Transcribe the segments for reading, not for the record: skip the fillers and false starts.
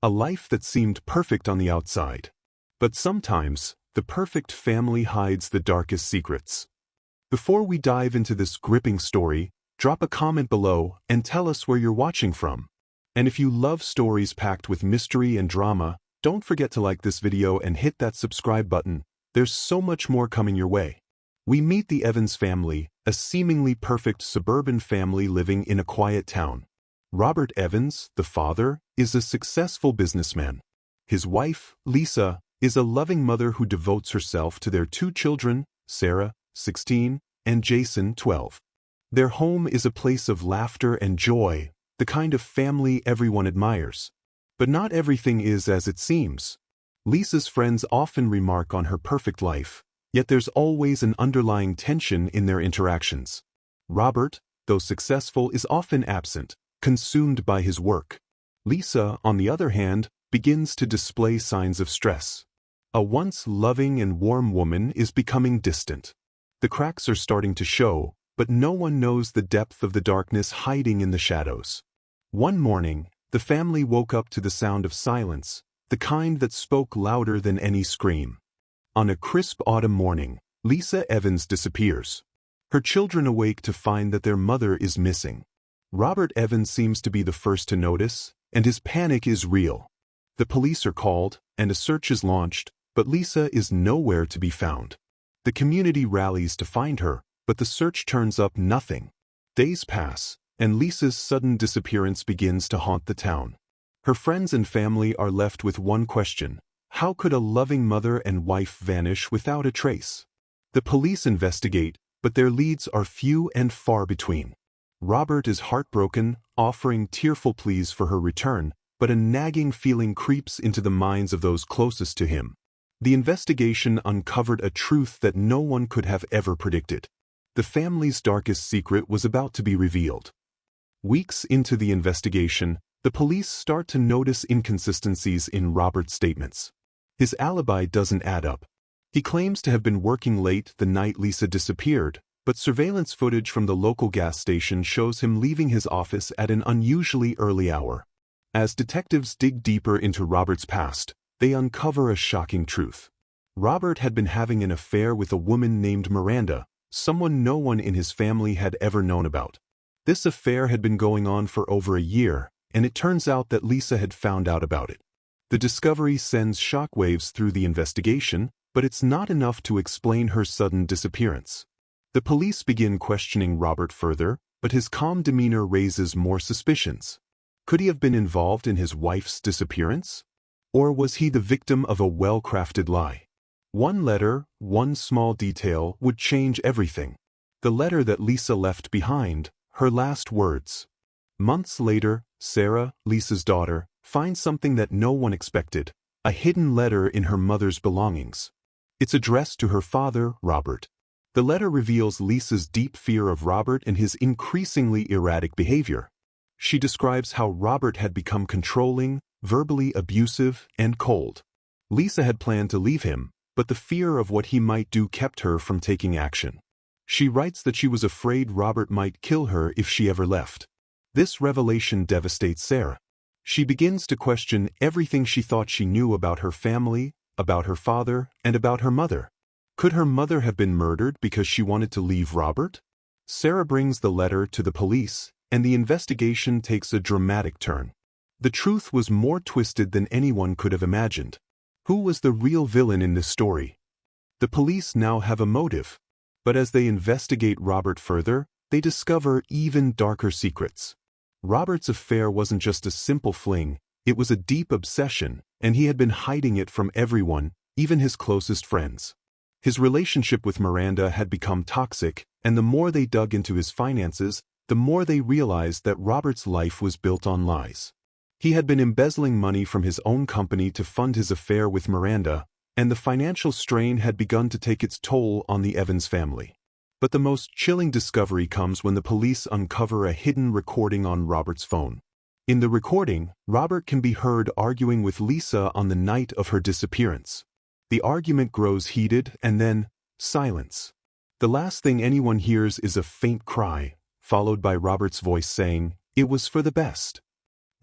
a life that seemed perfect on the outside. But sometimes, the perfect family hides the darkest secrets. Before we dive into this gripping story, drop a comment below and tell us where you're watching from. And if you love stories packed with mystery and drama, don't forget to like this video and hit that subscribe button. There's so much more coming your way. We meet the Evans family, a seemingly perfect suburban family living in a quiet town. Robert Evans, the father, is a successful businessman. His wife, Lisa, is a loving mother who devotes herself to their two children, Sarah, 16, and Jason, 12. Their home is a place of laughter and joy, the kind of family everyone admires. But not everything is as it seems. Lisa's friends often remark on her perfect life, yet there's always an underlying tension in their interactions. Robert, though successful, is often absent, consumed by his work. Lisa, on the other hand, begins to display signs of stress. A once loving and warm woman is becoming distant. The cracks are starting to show, but no one knows the depth of the darkness hiding in the shadows. One morning, the family woke up to the sound of silence, the kind that spoke louder than any scream. On a crisp autumn morning, Lisa Evans disappears. Her children awake to find that their mother is missing. Robert Evans seems to be the first to notice, and his panic is real. The police are called, and a search is launched, but Lisa is nowhere to be found. The community rallies to find her, but the search turns up nothing. Days pass, and Lisa's sudden disappearance begins to haunt the town. Her friends and family are left with one question: how could a loving mother and wife vanish without a trace? The police investigate, but their leads are few and far between. Robert is heartbroken, offering tearful pleas for her return, but a nagging feeling creeps into the minds of those closest to him. The investigation uncovered a truth that no one could have ever predicted. The family's darkest secret was about to be revealed. Weeks into the investigation, the police start to notice inconsistencies in Robert's statements. His alibi doesn't add up. He claims to have been working late the night Lisa disappeared, but surveillance footage from the local gas station shows him leaving his office at an unusually early hour. As detectives dig deeper into Robert's past, they uncover a shocking truth. Robert had been having an affair with a woman named Miranda, someone no one in his family had ever known about. This affair had been going on for over a year, and it turns out that Lisa had found out about it. The discovery sends shockwaves through the investigation, but it's not enough to explain her sudden disappearance. The police begin questioning Robert further, but his calm demeanor raises more suspicions. Could he have been involved in his wife's disappearance? Or was he the victim of a well-crafted lie? One letter, one small detail, would change everything. The letter that Lisa left behind, her last words. Months later, Sarah, Lisa's daughter, finds something that no one expected: a hidden letter in her mother's belongings. It's addressed to her father, Robert. The letter reveals Lisa's deep fear of Robert and his increasingly erratic behavior. She describes how Robert had become controlling, verbally abusive, and cold. Lisa had planned to leave him, but the fear of what he might do kept her from taking action. She writes that she was afraid Robert might kill her if she ever left. This revelation devastates Sarah. She begins to question everything she thought she knew about her family, about her father, and about her mother. Could her mother have been murdered because she wanted to leave Robert? Sarah brings the letter to the police, and the investigation takes a dramatic turn. The truth was more twisted than anyone could have imagined. Who was the real villain in this story? The police now have a motive. But as they investigate Robert further, they discover even darker secrets. Robert's affair wasn't just a simple fling, it was a deep obsession, and he had been hiding it from everyone, even his closest friends. His relationship with Miranda had become toxic, and the more they dug into his finances, the more they realized that Robert's life was built on lies. He had been embezzling money from his own company to fund his affair with Miranda, and the financial strain had begun to take its toll on the Evans family. But the most chilling discovery comes when the police uncover a hidden recording on Robert's phone. In the recording, Robert can be heard arguing with Lisa on the night of her disappearance. The argument grows heated, and then, silence. The last thing anyone hears is a faint cry, followed by Robert's voice saying, "It was for the best."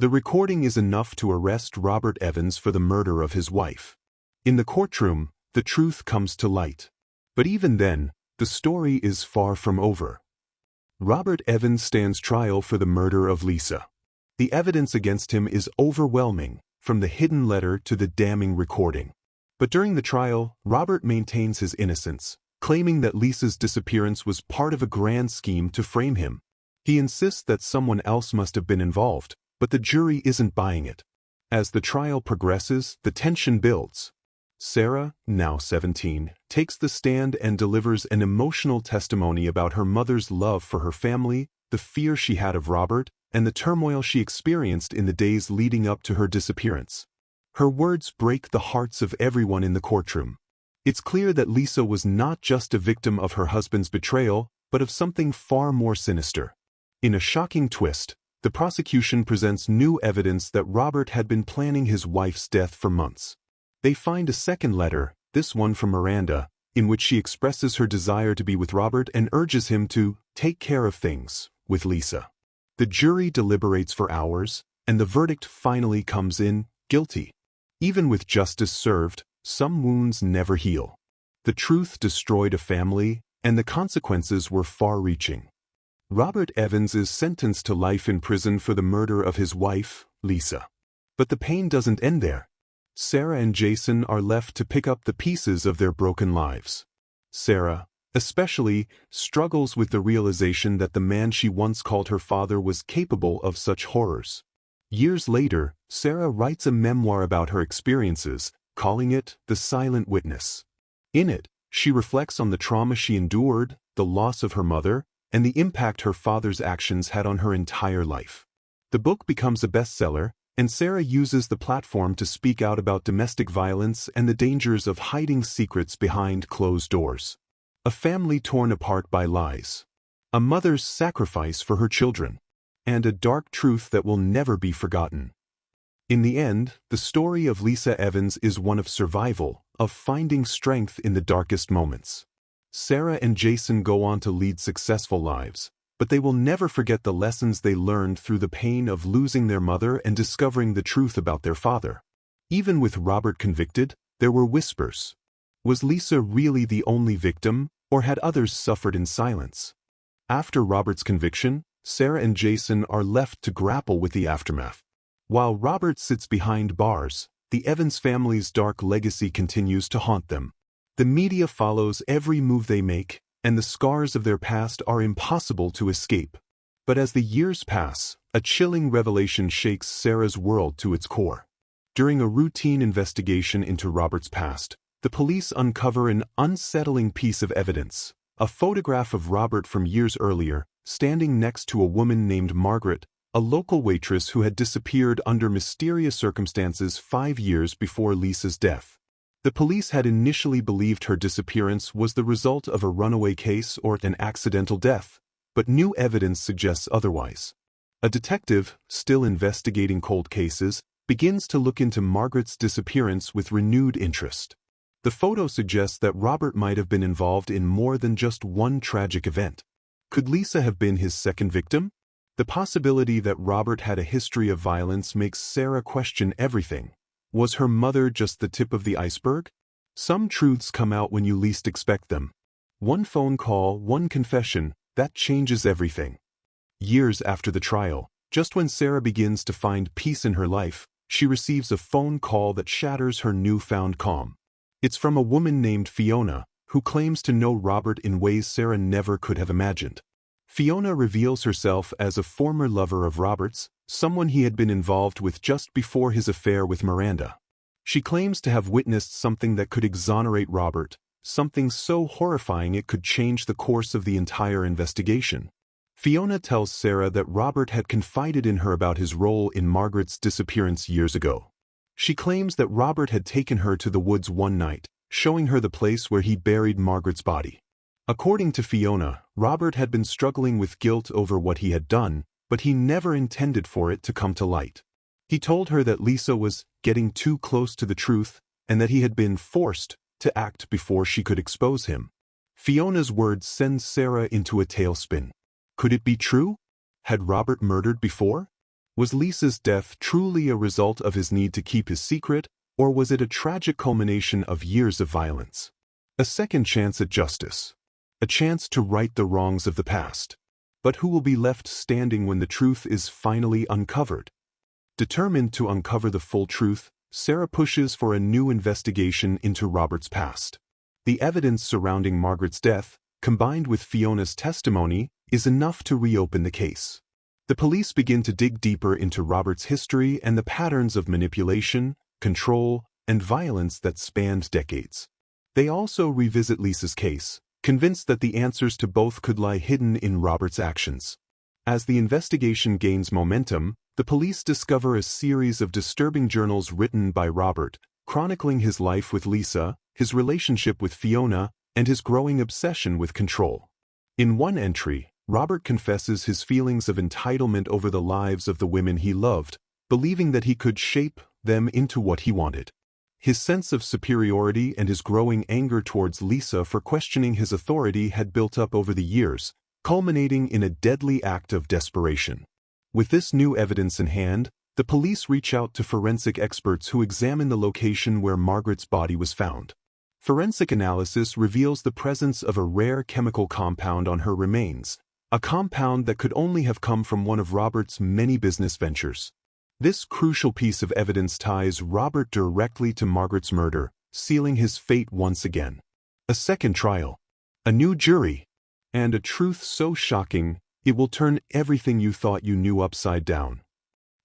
The recording is enough to arrest Robert Evans for the murder of his wife. In the courtroom, the truth comes to light. But even then, the story is far from over. Robert Evans stands trial for the murder of Lisa. The evidence against him is overwhelming, from the hidden letter to the damning recording. But during the trial, Robert maintains his innocence, claiming that Lisa's disappearance was part of a grand scheme to frame him. He insists that someone else must have been involved, but the jury isn't buying it. As the trial progresses, the tension builds. Sarah, now 17, takes the stand and delivers an emotional testimony about her mother's love for her family, the fear she had of Robert, and the turmoil she experienced in the days leading up to her disappearance. Her words break the hearts of everyone in the courtroom. It's clear that Lisa was not just a victim of her husband's betrayal, but of something far more sinister. In a shocking twist, the prosecution presents new evidence that Robert had been planning his wife's death for months. They find a second letter, this one from Miranda, in which she expresses her desire to be with Robert and urges him to take care of things with Lisa. The jury deliberates for hours, and the verdict finally comes in, guilty. Even with justice served, some wounds never heal. The truth destroyed a family, and the consequences were far-reaching. Robert Evans is sentenced to life in prison for the murder of his wife, Lisa. But the pain doesn't end there. Sarah and Jason are left to pick up the pieces of their broken lives. Sarah, especially, struggles with the realization that the man she once called her father was capable of such horrors. Years later, Sarah writes a memoir about her experiences, calling it The Silent Witness. In it, she reflects on the trauma she endured, the loss of her mother, and the impact her father's actions had on her entire life. The book becomes a bestseller, and Sarah uses the platform to speak out about domestic violence and the dangers of hiding secrets behind closed doors. A family torn apart by lies. A mother's sacrifice for her children. And a dark truth that will never be forgotten. In the end, the story of Lisa Evans is one of survival, of finding strength in the darkest moments. Sarah and Jason go on to lead successful lives, but they will never forget the lessons they learned through the pain of losing their mother and discovering the truth about their father. Even with Robert convicted, there were whispers. Was Lisa really the only victim, or had others suffered in silence? After Robert's conviction, Sarah and Jason are left to grapple with the aftermath. While Robert sits behind bars, the Evans family's dark legacy continues to haunt them. The media follows every move they make, and the scars of their past are impossible to escape. But as the years pass, a chilling revelation shakes Sarah's world to its core. During a routine investigation into Robert's past, the police uncover an unsettling piece of evidence, a photograph of Robert from years earlier, standing next to a woman named Margaret, a local waitress who had disappeared under mysterious circumstances 5 years before Lisa's death. The police had initially believed her disappearance was the result of a runaway case or an accidental death, but new evidence suggests otherwise. A detective, still investigating cold cases, begins to look into Margaret's disappearance with renewed interest. The photo suggests that Robert might have been involved in more than just one tragic event. Could Lisa have been his second victim? The possibility that Robert had a history of violence makes Sarah question everything. Was her mother just the tip of the iceberg? Some truths come out when you least expect them. One phone call, one confession, that changes everything. Years after the trial, just when Sarah begins to find peace in her life, she receives a phone call that shatters her newfound calm. It's from a woman named Fiona, who claims to know Robert in ways Sarah never could have imagined. Fiona reveals herself as a former lover of Robert's, someone he had been involved with just before his affair with Miranda. She claims to have witnessed something that could exonerate Robert, something so horrifying it could change the course of the entire investigation. Fiona tells Sarah that Robert had confided in her about his role in Margaret's disappearance years ago. She claims that Robert had taken her to the woods one night, showing her the place where he buried Margaret's body. According to Fiona, Robert had been struggling with guilt over what he had done, but he never intended for it to come to light. He told her that Lisa was getting too close to the truth and that he had been forced to act before she could expose him. Fiona's words send Sarah into a tailspin. Could it be true? Had Robert murdered before? Was Lisa's death truly a result of his need to keep his secret, or was it a tragic culmination of years of violence? A second chance at justice. A chance to right the wrongs of the past. But who will be left standing when the truth is finally uncovered? Determined to uncover the full truth, Sarah pushes for a new investigation into Robert's past. The evidence surrounding Margaret's death, combined with Fiona's testimony, is enough to reopen the case. The police begin to dig deeper into Robert's history and the patterns of manipulation, control, and violence that spanned decades. They also revisit Lisa's case, convinced that the answers to both could lie hidden in Robert's actions. As the investigation gains momentum, the police discover a series of disturbing journals written by Robert, chronicling his life with Lisa, his relationship with Fiona, and his growing obsession with control. In one entry, Robert confesses his feelings of entitlement over the lives of the women he loved, believing that he could shape them into what he wanted. His sense of superiority and his growing anger towards Lisa for questioning his authority had built up over the years, culminating in a deadly act of desperation. With this new evidence in hand, the police reach out to forensic experts who examine the location where Margaret's body was found. Forensic analysis reveals the presence of a rare chemical compound on her remains, a compound that could only have come from one of Robert's many business ventures. This crucial piece of evidence ties Robert directly to Margaret's murder, sealing his fate once again. A second trial, a new jury, and a truth so shocking it will turn everything you thought you knew upside down.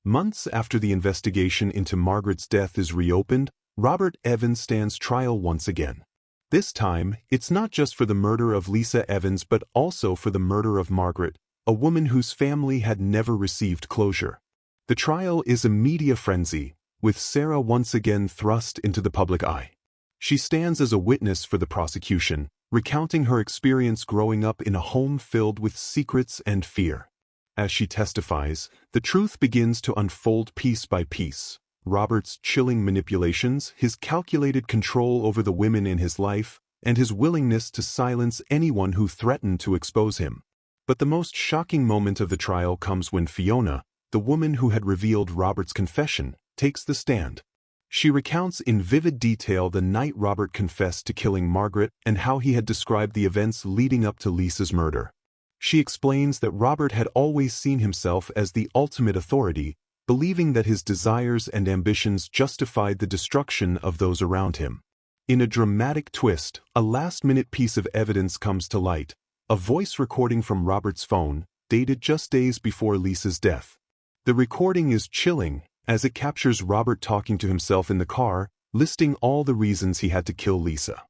Months after the investigation into Margaret's death is reopened, Robert Evans stands trial once again. This time, it's not just for the murder of Lisa Evans but also for the murder of Margaret, a woman whose family had never received closure. The trial is a media frenzy, with Sarah once again thrust into the public eye. She stands as a witness for the prosecution, recounting her experience growing up in a home filled with secrets and fear. As she testifies, the truth begins to unfold piece by piece. Robert's chilling manipulations, his calculated control over the women in his life, and his willingness to silence anyone who threatened to expose him. But the most shocking moment of the trial comes when Fiona, the woman who had revealed Robert's confession, takes the stand. She recounts in vivid detail the night Robert confessed to killing Margaret and how he had described the events leading up to Lisa's murder. She explains that Robert had always seen himself as the ultimate authority, believing that his desires and ambitions justified the destruction of those around him. In a dramatic twist, a last-minute piece of evidence comes to light, a voice recording from Robert's phone, dated just days before Lisa's death. The recording is chilling, as it captures Robert talking to himself in the car, listing all the reasons he had to kill Lisa.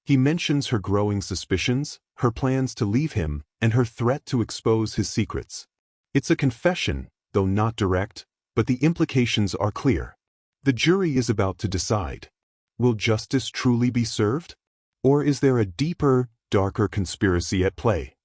He mentions her growing suspicions, her plans to leave him, and her threat to expose his secrets. It's a confession, though not direct, but the implications are clear. The jury is about to decide. Will justice truly be served? Or is there a deeper, darker conspiracy at play?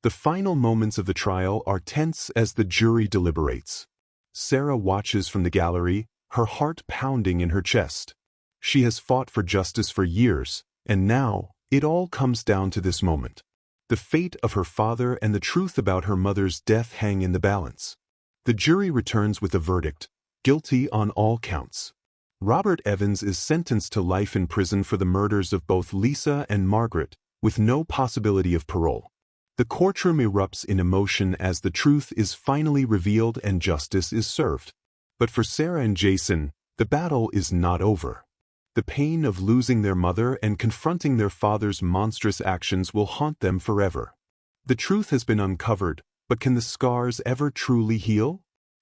The final moments of the trial are tense as the jury deliberates. Sarah watches from the gallery, her heart pounding in her chest. She has fought for justice for years, and now, it all comes down to this moment. The fate of her father and the truth about her mother's death hang in the balance. The jury returns with a verdict, guilty on all counts. Robert Evans is sentenced to life in prison for the murders of both Lisa and Margaret, with no possibility of parole. The courtroom erupts in emotion as the truth is finally revealed and justice is served. But for Sarah and Jason, the battle is not over. The pain of losing their mother and confronting their father's monstrous actions will haunt them forever. The truth has been uncovered, but can the scars ever truly heal?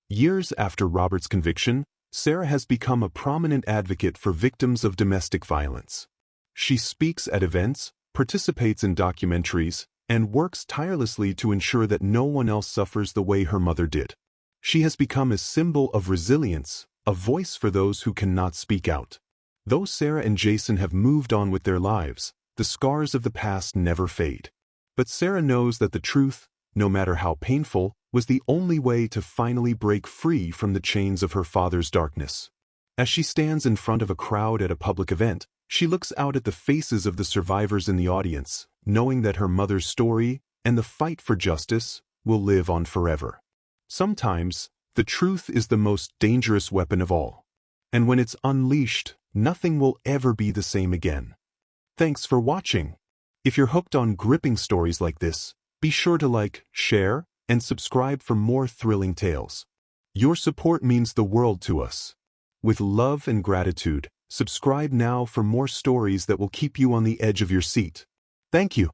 Years after Robert's conviction, Sarah has become a prominent advocate for victims of domestic violence. She speaks at events, participates in documentaries, and works tirelessly to ensure that no one else suffers the way her mother did. She has become a symbol of resilience, a voice for those who cannot speak out. Though Sarah and Jason have moved on with their lives, the scars of the past never fade. But Sarah knows that the truth, no matter how painful, was the only way to finally break free from the chains of her father's darkness. As she stands in front of a crowd at a public event, she looks out at the faces of the survivors in the audience, knowing that her mother's story and the fight for justice will live on forever. Sometimes, The truth is the most dangerous weapon of all. And when it's unleashed, nothing will ever be the same again. Thanks for watching. If you're hooked on gripping stories like this, be sure to like, share, and subscribe for more thrilling tales. Your support means the world to us. With love and gratitude, subscribe now for more stories that will keep you on the edge of your seat. Thank you.